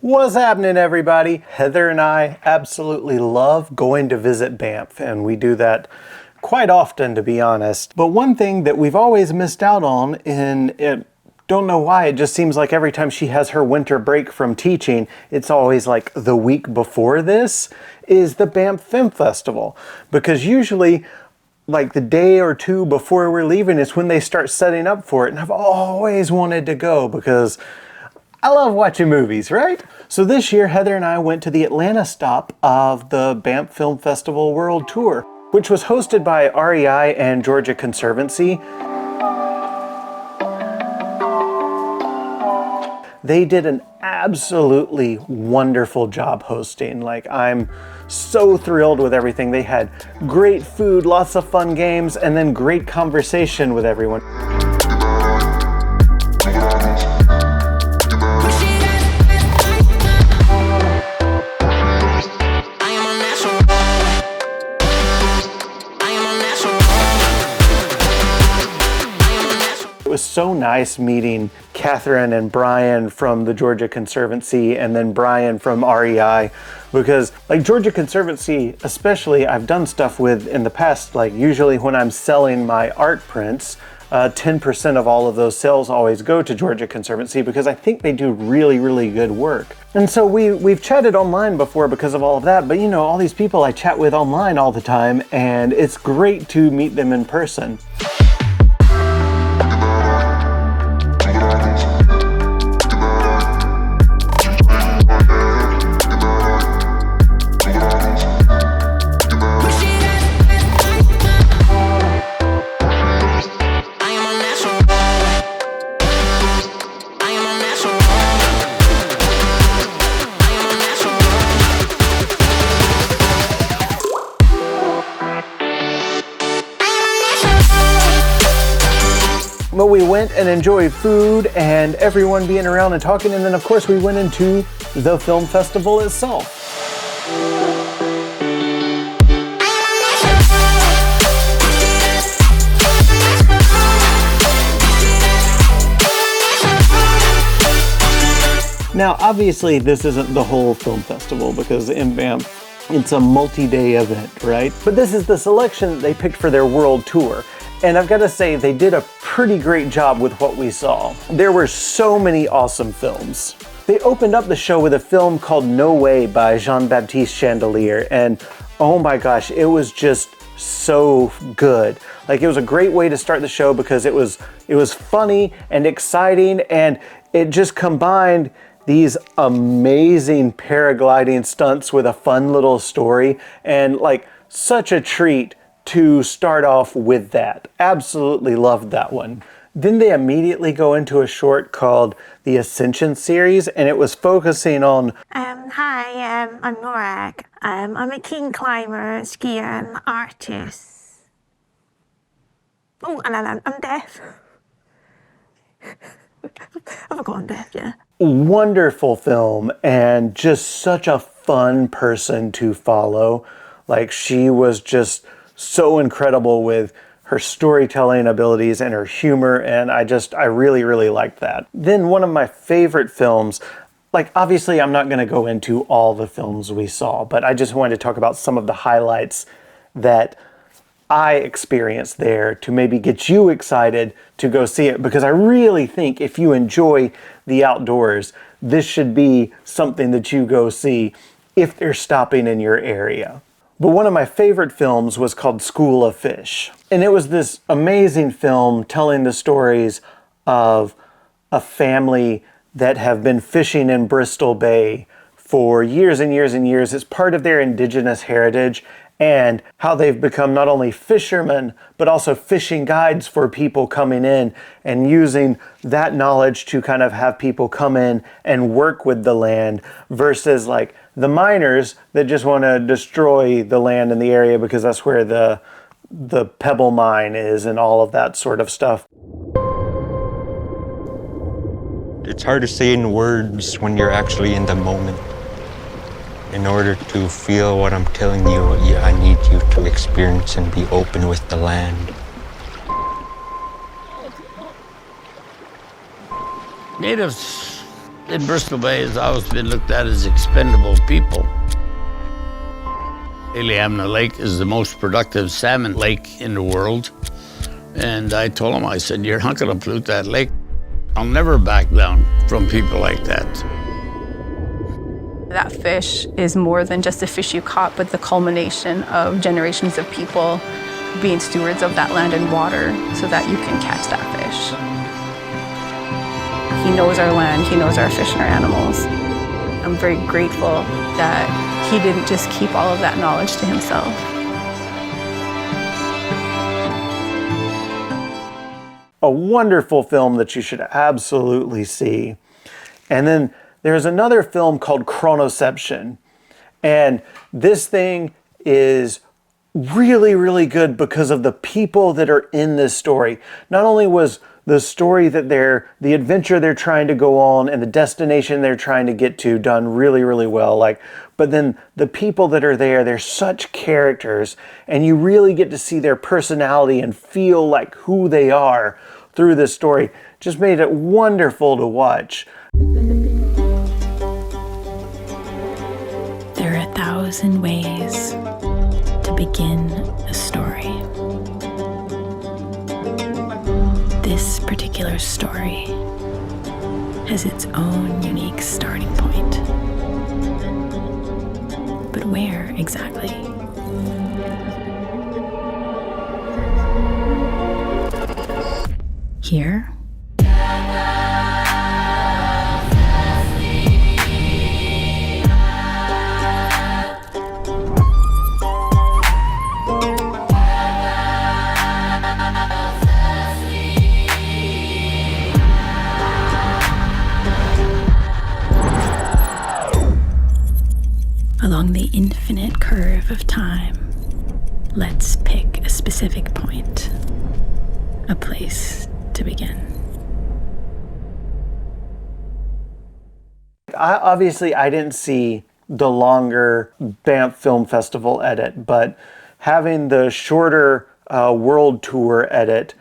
What's happening, everybody? Heather and I absolutely love going to visit Banff, and we do that quite often, to be honest. But one thing that we've always missed out on, don't know why, it just seems like every time she has her winter break from teaching, it's always like the week before this, is the Banff Film Festival. Because usually, like the day or two before we're leaving is when they start setting up for it. And I've always wanted to go because I love watching movies, right? So this year, Heather and I went to the Atlanta stop of the Banff Film Festival World Tour, which was hosted by REI and Georgia Conservancy. They did an absolutely wonderful job hosting. Like, I'm so thrilled with everything. They had great food, lots of fun games, and then great conversation with everyone. It was so nice meeting Catherine and Brian from the Georgia Conservancy and then Brian from REI, because like Georgia Conservancy especially, I've done stuff with in the past. Like usually when I'm selling my art prints, 10% of all of those sales always go to Georgia Conservancy because I think they do really, really good work. And so we've chatted online before because of all of that, but you know, all these people I chat with online all the time, and it's great to meet them in person. But we went and enjoyed food and everyone being around and talking, and then of course we went into the film festival itself. Now obviously this isn't the whole film festival because in Banff it's a multi-day event, right? But this is the selection that they picked for their world tour. And I've got to say, they did a pretty great job with what we saw. There were so many awesome films. They opened up the show with a film called No Way by Jean-Baptiste Chandelier, and oh my gosh, it was just so good. Like, it was a great way to start the show because it was funny and exciting, and it just combined these amazing paragliding stunts with a fun little story, and like such a treat to start off with that. Absolutely loved that one. Then they immediately go into a short called the Ascension series, and it was focusing on Hi, I'm Morag. I'm a king climber, skier, and artist. Oh, and I'm deaf. I forgot I'm deaf, yeah. Wonderful film, and just such a fun person to follow. Like, she was just so incredible with her storytelling abilities and her humor, and I really, really liked that. Then one of my favorite films, like obviously I'm not going to go into all the films we saw, but I just wanted to talk about some of the highlights that I experienced there to maybe get you excited to go see it, because I really think if you enjoy the outdoors, this should be something that you go see if they're stopping in your area. But one of my favorite films was called School of Fish. And it was this amazing film telling the stories of a family that have been fishing in Bristol Bay for years and years and years. It's part of their indigenous heritage, and how they've become not only fishermen, but also fishing guides for people coming in, and using that knowledge to kind of have people come in and work with the land versus like the miners that just want to destroy the land in the area because that's where the pebble mine is and all of that sort of stuff. It's hard to say in words when you're actually in the moment. In order to feel what I'm telling you, I need you to experience and be open with the land. Natives In Bristol Bay has always been looked at as expendable people. Iliamna Lake is the most productive salmon lake in the world. And I told him, I said, you're not gonna pollute that lake. I'll never back down from people like that. That fish is more than just a fish you caught, but the culmination of generations of people being stewards of that land and water so that you can catch that fish. He knows our land, he knows our fish and our animals. I'm very grateful that he didn't just keep all of that knowledge to himself. A wonderful film that you should absolutely see. And then there's another film called Chronoception. And this thing is really, really good because of the people that are in this story. Not only was the story that the adventure they're trying to go on and the destination they're trying to get to done really, really well, but then the people that are there, they're such characters, and you really get to see their personality and feel like who they are through this story. Just made it wonderful to watch. There are 1,000 ways to begin a story. This particular story has its own unique starting point. But where exactly? Here? Along the infinite curve of time, let's pick a specific point, a place to begin. Obviously, I didn't see the longer Banff Film Festival edit, but having the shorter world tour edit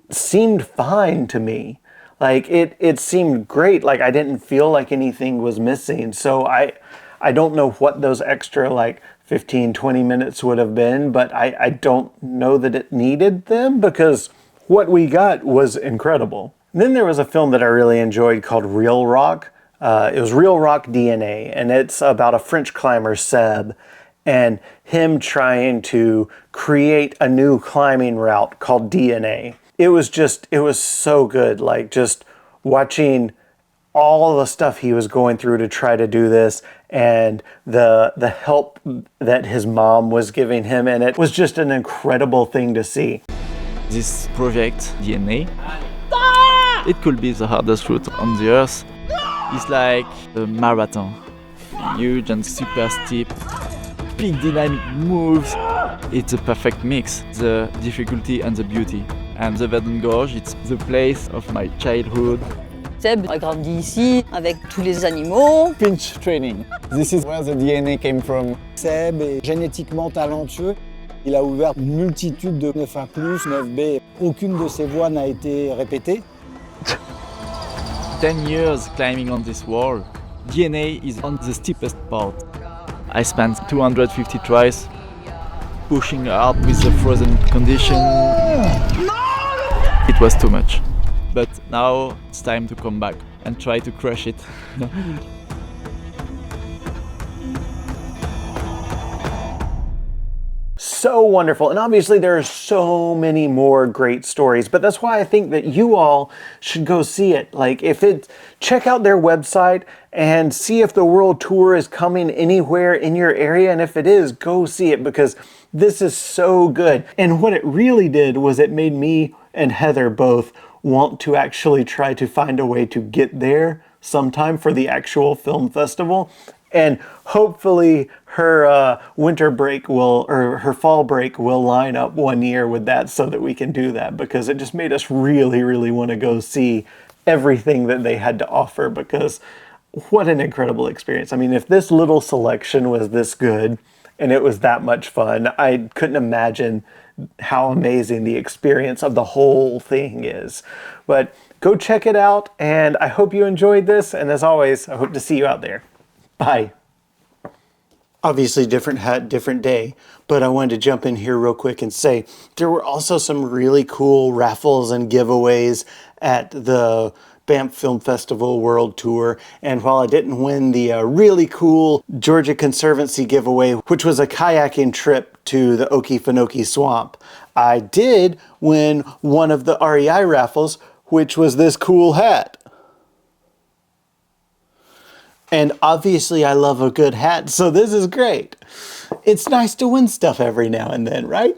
seemed fine to me. It seemed great. I didn't feel like anything was missing. So I don't know what those extra 15, 20 minutes would have been, but I don't know that it needed them because what we got was incredible. And then there was a film that I really enjoyed called Real Rock. It was Real Rock DNA, and it's about a French climber, Seb, and him trying to create a new climbing route called DNA. It was so good, just watching all the stuff he was going through to try to do this, and the help that his mom was giving him, and it was just an incredible thing to see. This project, DNA, it could be the hardest route on the earth. It's like a marathon, huge and super steep, big dynamic moves. It's a perfect mix, the difficulty and the beauty. And the Verdun Gorge, it's the place of my childhood. Seb a grandi ici avec tous les animaux. Pinch training. This is where the DNA came from. Seb est génétiquement talentueux. Il a ouvert une multitude de 9A+, 9B. Aucune de ses voies n'a été répétée. 10 years climbing on this wall. DNA is on the steepest part. I spent 250 tries, pushing hard with the frozen condition. It was too much. But now it's time to come back and try to crush it. So wonderful. And obviously there are so many more great stories, but that's why I think that you all should go see it. Check out their website and see if the world tour is coming anywhere in your area. And if it is, go see it because this is so good. And what it really did was it made me and Heather both want to actually try to find a way to get there sometime for the actual film festival. And hopefully her winter break or her fall break will line up one year with that so that we can do that, because it just made us really, really want to go see everything that they had to offer, because what an incredible experience. I mean, if this little selection was this good and it was that much fun, I couldn't imagine how amazing the experience of the whole thing is. But Go check it out, and I hope you enjoyed this, and as always, I hope to see you out there. Bye. Obviously, different hat, different day, but I wanted to jump in here real quick and say there were also some really cool raffles and giveaways at the Banff Film Festival World Tour. And while I didn't win the really cool Georgia Conservancy giveaway, which was a kayaking trip to the Okefenokee Swamp, I did win one of the REI raffles, which was this cool hat. And obviously I love a good hat, so this is great. It's nice to win stuff every now and then, right?